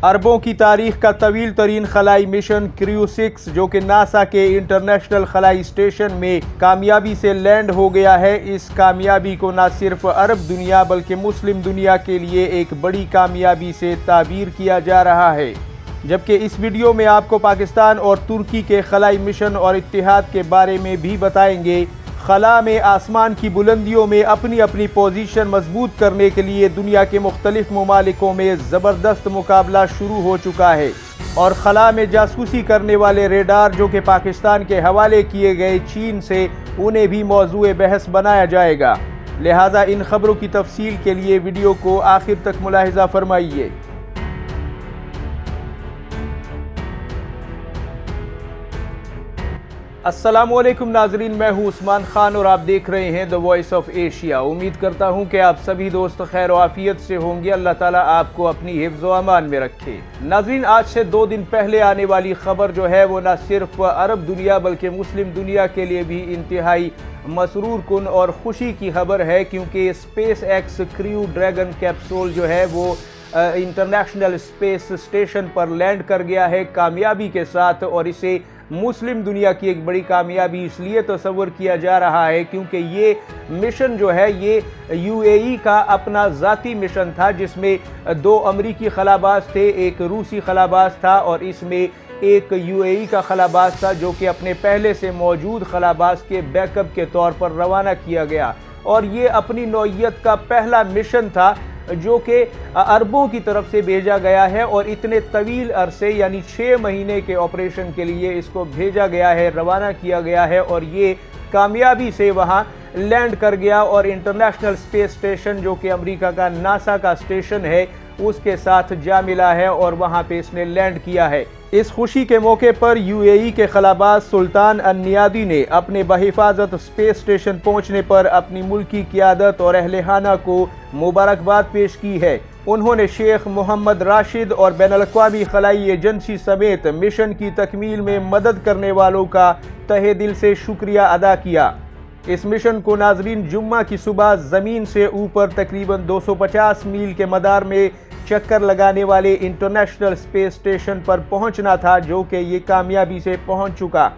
अरबों की तारीख का तवील तरीन खलाई मिशन क्रू 6 जो कि नासा के इंटरनेशनल खलाई स्टेशन में कामयाबी से लैंड हो गया है। इस कामयाबी को न सिर्फ अरब दुनिया बल्कि मुस्लिम दुनिया के लिए एक बड़ी कामयाबी से ताबीर किया जा रहा है। जबकि इस वीडियो में आपको पाकिस्तान और तुर्की के खलाई मिशन और इत्तिहाद के बारे में भी बताएंगे। खला में आसमान की बुलंदियों में अपनी अपनी पोजीशन मजबूत करने के लिए दुनिया के मुख्तलिफ ममालिकों में ज़बरदस्त मुकाबला शुरू हो चुका है और खला में जासूसी करने वाले रेडार जो कि पाकिस्तान के हवाले किए गए चीन से, उन्हें भी मौजूए बहस बनाया जाएगा। लिहाजा इन खबरों की तफसील के लिए वीडियो को आखिर तक मुलाहिजा फरमाइए। अस्सलामुअलैकुम नाजरीन, मैं हूँ उस्मान खान और आप देख रहे हैं द वॉइस ऑफ एशिया। उम्मीद करता हूँ कि आप सभी दोस्त खैर व आफियत से होंगे। अल्लाह ताला आपको अपनी हिफ्ज़ व अमान में रखे। नाजरीन, आज से 2 दिन पहले आने वाली खबर जो है वो न सिर्फ अरब दुनिया बल्कि मुस्लिम दुनिया के लिए भी इंतहाई मसरूर कुन और खुशी की खबर है, क्योंकि space x crew dragon capsule जो है वो इंटरनेशनल स्पेस स्टेशन पर लैंड कर गया है कामयाबी के साथ। और इसे मुस्लिम दुनिया की एक बड़ी कामयाबी इसलिए तस्वर किया जा रहा है क्योंकि ये मिशन जो है ये यूएई का अपना ज़ाती मिशन था, जिसमें 2 अमरीकी खलाबाज थे, एक रूसी खलाबाज था और इसमें एक यूएई का खलाबाज था जो कि अपने पहले से मौजूद खलाबाज के बैकअप के तौर पर रवाना किया गया। और ये अपनी नौइयत का पहला मिशन था जो कि अरबों की तरफ से भेजा गया है और इतने तवील अरसे यानी 6 महीने के ऑपरेशन के लिए इसको भेजा गया है, रवाना किया गया है और ये कामयाबी से वहाँ लैंड कर गया और इंटरनेशनल स्पेस स्टेशन जो कि अमेरिका का नासा का स्टेशन है उसके साथ जा मिला है और वहाँ पे इसने लैंड किया है। इस खुशी के मौके पर यूएई के खलाबाज सुल्तान अन-नियादी ने अपने बहिफाजत स्पेस स्टेशन पहुंचने पर अपनी मुल्की क़ियादत और अहले-खाना को मुबारकबाद पेश की है। उन्होंने शेख मोहम्मद राशिद और बैनुल-अक़वामी खलाई एजेंसी समेत मिशन की तकमील में मदद करने वालों का तहे दिल से शुक्रिया अदा किया। इस मिशन को नाजरीन जुम्मा की सुबह ज़मीन से ऊपर तकरीबन 250 मील के मदार में चक्कर लगाने वाले इंटरनेशनल स्पेस स्टेशन पर पहुंचना था, जो कि ये कामयाबी से पहुंच चुका।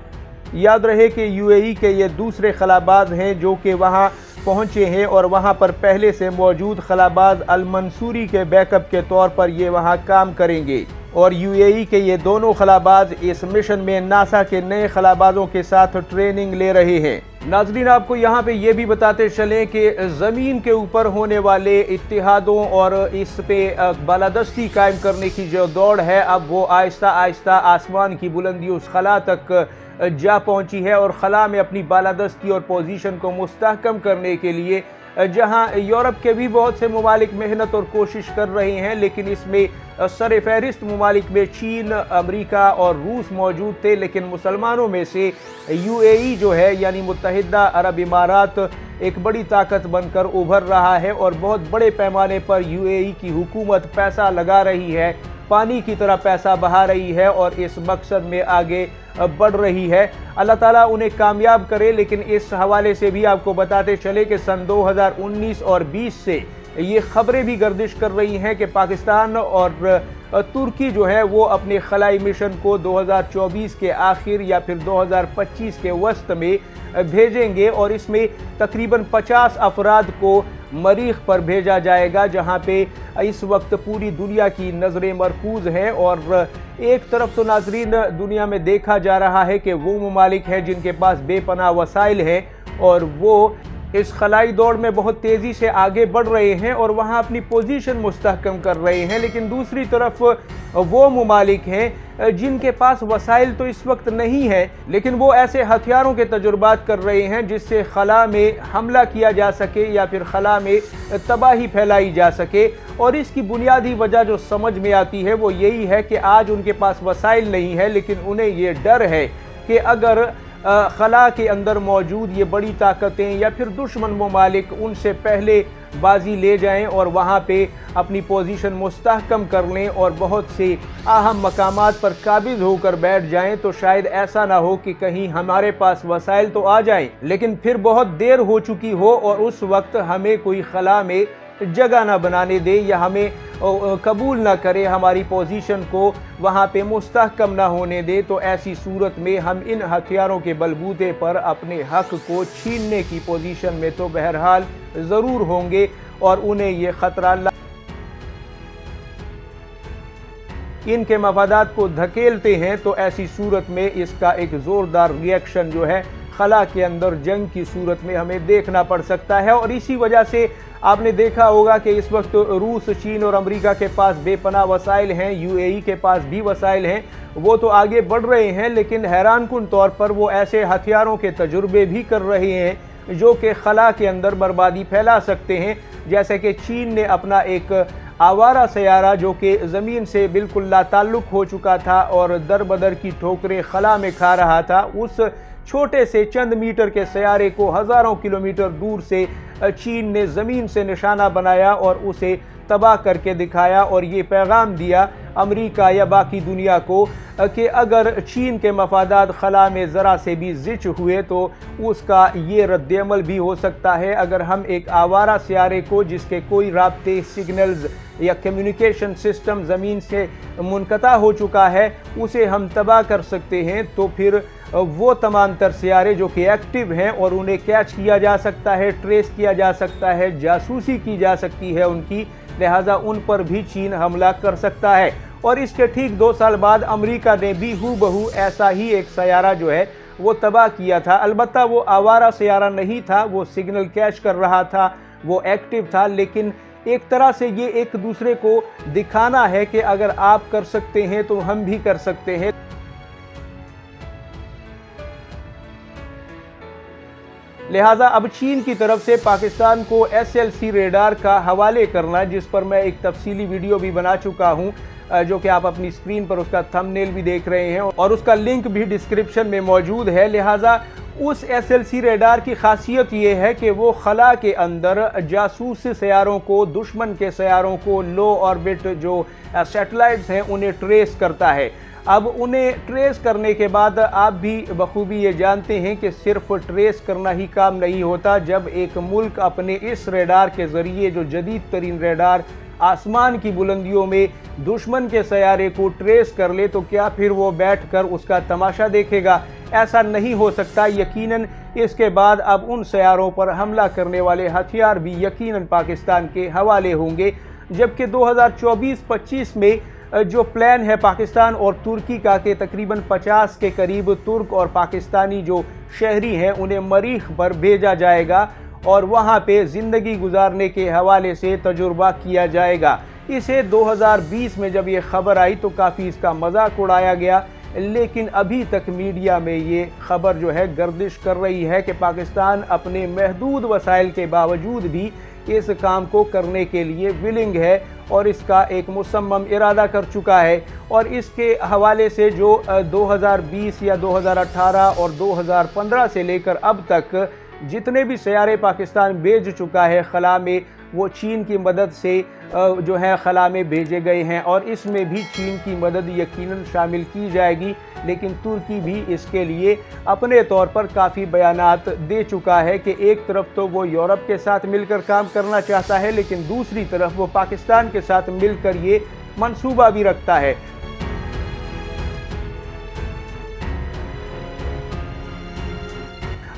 याद रहे कि यूएई के ये दूसरे खलाबाज हैं जो कि वहां पहुंचे हैं और वहां पर पहले से मौजूद खलाबाज अल-मंसूरी के बैकअप के तौर पर ये वहां काम करेंगे। और यूएई के ये दोनों खलाबाज इस मिशन में नासा के नए खलाबाजों के साथ ट्रेनिंग ले रहे हैं। नाज़रीन, आपको यहाँ पे ये भी बताते चलें कि ज़मीन के ऊपर होने वाले इत्तिहादों और इस पे बालादस्ती कायम करने की जो दौड़ है, अब वो आहिस्ता आहिस्ता आसमान की बुलंदी उस खला तक जा पहुँची है और खला में अपनी बालादस्ती और पोजीशन को मुस्तहकम करने के लिए जहां यूरोप के भी बहुत से ममालिक मेहनत और कोशिश कर रहे हैं, लेकिन इसमें सर फहरिस्त ममालिक में चीन, अमेरिका और रूस मौजूद थे। लेकिन मुसलमानों में से यूएई जो है यानी मुत्तहिदा अरब इमारात एक बड़ी ताकत बनकर उभर रहा है और बहुत बड़े पैमाने पर यूएई की हुकूमत पैसा लगा रही है, पानी की तरह पैसा बहा रही है और इस मकसद में आगे बढ़ रही है। अल्लाह ताला उन्हें कामयाब करे। लेकिन इस हवाले से भी आपको बताते चले कि सन 2019 और 20 से ये खबरें भी गर्दिश कर रही हैं कि पाकिस्तान और तुर्की जो है वो अपने खलाई मिशन को 2024 के आखिर या फिर 2025 के वस्त में भेजेंगे और इसमें तकरीबन 50 अफराद को मरीख पर भेजा जाएगा, जहां पे इस वक्त पूरी दुनिया की नज़रें मरकूज़ हैं। और एक तरफ तो नाजरीन दुनिया में देखा जा रहा है कि वो ममालिक हैं जिनके पास बेपनाह वसाइल हैं और वो इस खलाई दौड़ में बहुत तेज़ी से आगे बढ़ रहे हैं और वहाँ अपनी पोजीशन मुस्तहकम कर रहे हैं। लेकिन दूसरी तरफ वो ममालिक हैं जिनके पास वसाइल तो इस वक्त नहीं है, लेकिन वो ऐसे हथियारों के तजुर्बात कर रहे हैं जिससे खला में हमला किया जा सके या फिर खला में तबाही फैलाई जा सके। और इसकी बुनियादी वजह जो समझ में आती है वो यही है कि आज उनके पास वसाइल नहीं है, लेकिन उन्हें ये डर है कि अगर खला के अंदर मौजूद ये बड़ी ताकतें या फिर दुश्मन ममालिक उनसे पहले बाजी ले जाएं और वहाँ पे अपनी पोजीशन मुस्तहकम कर लें और बहुत से अहम मकामात पर काबिज होकर बैठ जाएं, तो शायद ऐसा ना हो कि कहीं हमारे पास वसाइल तो आ जाएं लेकिन फिर बहुत देर हो चुकी हो और उस वक्त हमें कोई खला में जगह ना बनाने दे या हमें कबूल ना करे, हमारी पोजीशन को वहाँ पे मुस्तहकम ना होने दे, तो ऐसी सूरत में हम इन हथियारों के बलबूते पर अपने हक को छीनने की पोजीशन में तो बहरहाल ज़रूर होंगे और उन्हें ये ख़तरा इनके मफादात को धकेलते हैं। तो ऐसी सूरत में इसका एक ज़ोरदार रिएक्शन जो है खला के अंदर जंग की सूरत में हमें देखना पड़ सकता है। और इसी वजह से आपने देखा होगा कि इस वक्त रूस, चीन और अमेरिका के पास बेपनाह वसाइल हैं, यूएई के पास भी वसाइल हैं, वो तो आगे बढ़ रहे हैं, लेकिन हैरानकुन तौर पर वो ऐसे हथियारों के तजुर्बे भी कर रहे हैं जो कि खला के अंदर बर्बादी फैला सकते हैं। जैसे कि चीन ने अपना एक आवारा सयारा जो कि ज़मीन से बिल्कुल लाताल्लुक़ हो चुका था और दर बदर की ठोकरें खला में खा रहा था, उस छोटे से चंद मीटर के सयारे को हज़ारों किलोमीटर दूर से चीन ने ज़मीन से निशाना बनाया और उसे तबाह करके दिखाया और ये पैगाम दिया अमेरिका या बाकी दुनिया को कि अगर चीन के मफादात खला में ज़रा से भी ज़िच हुए तो उसका ये रद्दअमल भी हो सकता है। अगर हम एक आवारा सयारे को जिसके कोई राब्ते, सिग्नल्स या कम्युनिकेशन सिस्टम ज़मीन से मुनक़ता हो चुका है उसे हम तबाह कर सकते हैं, तो फिर वो तमाम तर सयारे जो कि एक्टिव हैं और उन्हें कैच किया जा सकता है, ट्रेस किया जा सकता है, जासूसी की जा सकती है उनकी, लिहाजा उन पर भी चीन हमला कर सकता है। और इसके ठीक 2 साल बाद अमेरिका ने भी हूबहू ऐसा ही एक सयारा जो है वो तबाह किया था। अलबत्ता वो आवारा सयारा नहीं था, वो सिग्नल कैच कर रहा था, वो एक्टिव था, लेकिन एक तरह से ये एक दूसरे को दिखाना है कि अगर आप कर सकते हैं तो हम भी कर सकते हैं। लिहाजा अब चीन की तरफ से पाकिस्तान को SLC रेडार का हवाले करना, जिस पर मैं एक तफसीली वीडियो भी बना चुका हूं, जो कि आप अपनी स्क्रीन पर उसका थंबनेल भी देख रहे हैं और उसका लिंक भी डिस्क्रिप्शन में मौजूद है। लिहाजा उस SLC रेडार की खासियत ये है कि वो खला के अंदर जासूस सयारों को, दुश्मन के सयारों को, लो ऑर्बिट जो सैटेलाइट्स हैं उन्हें ट्रेस करता है। अब उन्हें ट्रेस करने के बाद आप भी बखूबी ये जानते हैं कि सिर्फ ट्रेस करना ही काम नहीं होता। जब एक मुल्क अपने इस रेडार के ज़रिए, जो जदीद तरीन रेडार आसमान की बुलंदियों में दुश्मन के सयारे को ट्रेस कर ले, तो क्या फिर वो बैठकर उसका तमाशा देखेगा? ऐसा नहीं हो सकता। यकीनन इसके बाद अब उन सयारों पर हमला करने वाले हथियार भी यकीनन पाकिस्तान के हवाले होंगे। जबकि 2024-25 में जो प्लान है पाकिस्तान और तुर्की का कि तकरीबन 50 के करीब तुर्क और पाकिस्तानी जो शहरी हैं उन्हें मरीख पर भेजा जाएगा और वहाँ पे ज़िंदगी गुजारने के हवाले से तजुर्बा किया जाएगा। इसे 2020 में जब ये ख़बर आई तो काफ़ी इसका मजाक उड़ाया गया, लेकिन अभी तक मीडिया में ये ख़बर जो है गर्दिश कर रही है कि पाकिस्तान अपने महदूद वसाइल के बावजूद भी इस काम को करने के लिए विलिंग है और इसका एक मुसम्मम इरादा कर चुका है। और इसके हवाले से जो 2020 या 2018 और 2015 से लेकर अब तक जितने भी सयारे पाकिस्तान भेज चुका है खला में, वो चीन की मदद से जो है खला में भेजे गए हैं और इसमें भी चीन की मदद यकीनन शामिल की जाएगी। लेकिन तुर्की भी इसके लिए अपने तौर पर काफ़ी बयानात दे चुका है कि एक तरफ तो वो यूरोप के साथ मिलकर काम करना चाहता है, लेकिन दूसरी तरफ वो पाकिस्तान के साथ मिलकर ये मंसूबा भी रखता है।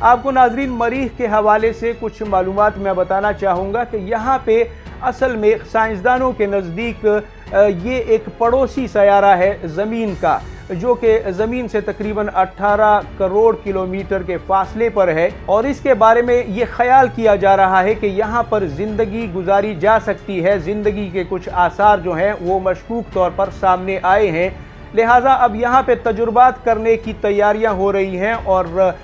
आपको नाजरीन मरीख के हवाले से कुछ मालूमात मैं बताना चाहूँगा कि यहाँ पे असल में साइंसदानों के नज़दीक ये एक पड़ोसी सयारा है ज़मीन का, जो कि ज़मीन से तकरीबन 18 करोड़ किलोमीटर के फासले पर है और इसके बारे में ये ख्याल किया जा रहा है कि यहाँ पर ज़िंदगी गुजारी जा सकती है। ज़िंदगी के कुछ आसार जो हैं वो मशकूक तौर पर सामने आए हैं। लिहाजा अब यहाँ पे तजुर्बात करने की तैयारियाँ हो रही हैं और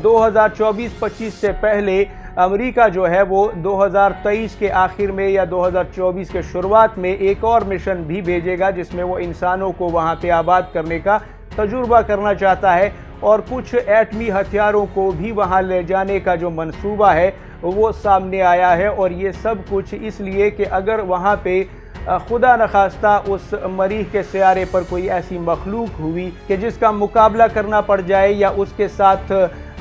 2024-25 से पहले अमेरिका जो है वो 2023 के आखिर में या 2024 के शुरुआत में एक और मिशन भी भेजेगा जिसमें वो इंसानों को वहाँ पे आबाद करने का तजुर्बा करना चाहता है और कुछ एटमी हथियारों को भी वहाँ ले जाने का जो मंसूबा है वो सामने आया है। और ये सब कुछ इसलिए कि अगर वहाँ पे खुदा नखास्ता उस मरीख के सयारे पर कोई ऐसी मखलूक हुई कि जिसका मुकाबला करना पड़ जाए या उसके साथ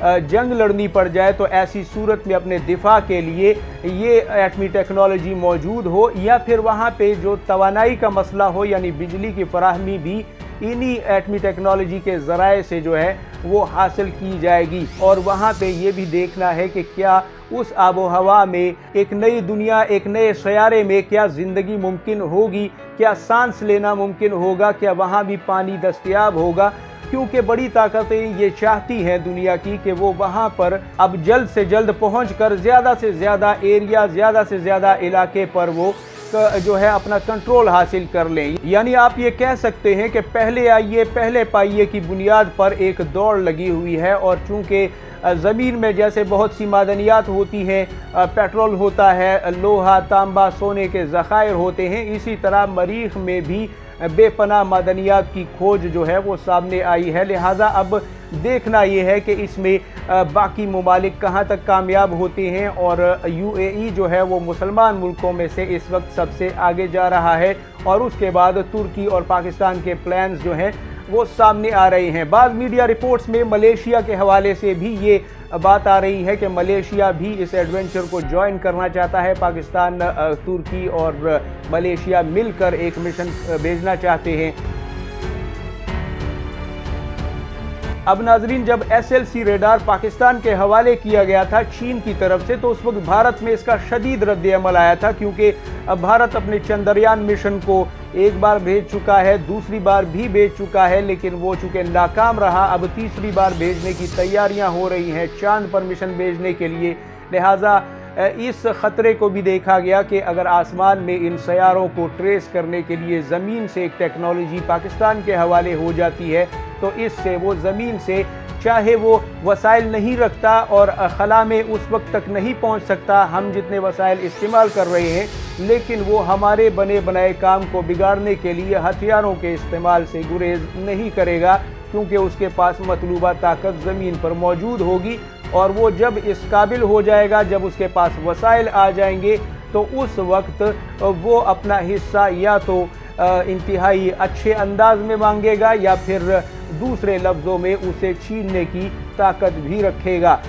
जंग लड़नी पड़ जाए तो ऐसी सूरत में अपने दिफा के लिए ये एटमी टेक्नोलॉजी मौजूद हो, या फिर वहाँ पे जो तवानाई का मसला हो यानी बिजली की फराहमी भी इन्हीं एटमी टेक्नोलॉजी के ज़राए से जो है वो हासिल की जाएगी। और वहाँ पे ये भी देखना है कि क्या उस आबो हवा में एक नई दुनिया, एक नए सयारे में क्या ज़िंदगी मुमकिन होगी, क्या सांस लेना मुमकिन होगा, क्या वहाँ भी पानी दस्तयाब होगा, क्योंकि बड़ी ताकतें ये चाहती हैं दुनिया की कि वो वहाँ पर अब जल्द से जल्द पहुँचकर ज़्यादा से ज़्यादा एरिया, ज़्यादा से ज़्यादा इलाके पर वो जो है अपना कंट्रोल हासिल कर लें। यानी आप ये कह सकते हैं कि पहले आइए पहले पाइए की बुनियाद पर एक दौड़ लगी हुई है। और चूँकि ज़मीन में जैसे बहुत सी मादनियात होती हैं, पेट्रोल होता है, लोहा, तांबा, सोने के ज़खायर होते हैं, इसी तरह मरीख में भी बेपनाह मादनियात की खोज जो है वो सामने आई है। लिहाजा अब देखना ये है कि इसमें बाकी ममालिक कहाँ तक कामयाब होते हैं। और UAE जो है वो मुसलमान मुल्कों में से इस वक्त सबसे आगे जा रहा है, और उसके बाद तुर्की और पाकिस्तान के प्लान्स जो हैं वो सामने आ रहे हैं। बाद मीडिया रिपोर्ट्स में मलेशिया के हवाले से भी ये बात आ रही है कि मलेशिया भी इस एडवेंचर को ज्वाइन करना चाहता है। पाकिस्तान, तुर्की और मलेशिया मिलकर एक मिशन भेजना चाहते हैं। अब नाजरीन, जब SLC रेडार पाकिस्तान के हवाले किया गया था चीन की तरफ से, तो उस वक्त भारत में इसका शदीद रद्द-ए-अमल आया था, क्योंकि अब भारत अपने चंद्रयान मिशन को एक बार भेज चुका है, दूसरी बार भी भेज चुका है, लेकिन वो चूँकि नाकाम रहा, अब तीसरी बार भेजने की तैयारियां हो रही हैं चांद पर मिशन भेजने के लिए। लिहाजा इस ख़तरे को भी देखा गया कि अगर आसमान में इन सयारों को ट्रेस करने के लिए ज़मीन से एक टेक्नोलॉजी पाकिस्तान के हवाले हो जाती है, तो इससे वो ज़मीन से चाहे वो वसाइल नहीं रखता और खला में उस वक्त तक नहीं पहुंच सकता हम जितने वसाइल इस्तेमाल कर रहे हैं, लेकिन वो हमारे बने बनाए काम को बिगाड़ने के लिए हथियारों के इस्तेमाल से गुरेज नहीं करेगा, क्योंकि उसके पास मतलूबा ताकत ज़मीन पर मौजूद होगी। और वो जब इस काबिल हो जाएगा, जब उसके पास वसाइल आ जाएंगे, तो उस वक्त वो अपना हिस्सा या तो इंतहाई अच्छे अंदाज में मांगेगा या फिर दूसरे लफ्ज़ों में उसे छीनने की ताकत भी रखेगा।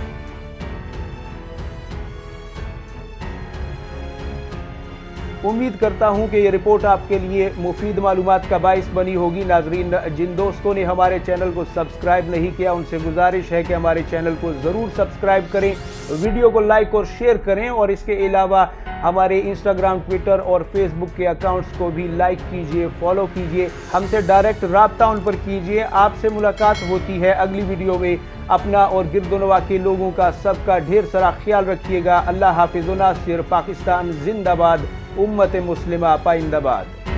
उम्मीद करता हूं कि ये रिपोर्ट आपके लिए मुफीद मालूमात का बाइस बनी होगी। नाजरीन, जिन दोस्तों ने हमारे चैनल को सब्सक्राइब नहीं किया, उनसे गुजारिश है कि हमारे चैनल को ज़रूर सब्सक्राइब करें, वीडियो को लाइक और शेयर करें, और इसके अलावा हमारे इंस्टाग्राम, ट्विटर और फेसबुक के अकाउंट्स को भी लाइक कीजिए, फॉलो कीजिए, हमसे डायरेक्ट राब्ता उन पर कीजिए। आपसे मुलाकात होती है अगली वीडियो में। अपना और गिरदोनवा के लोगों का सबका ढेर सारा ख्याल रखिएगा। अल्लाह हाफिज़ व नासिर। पाकिस्तान जिंदाबाद, उम्मत मुस्लिमा पाइंदाबाद।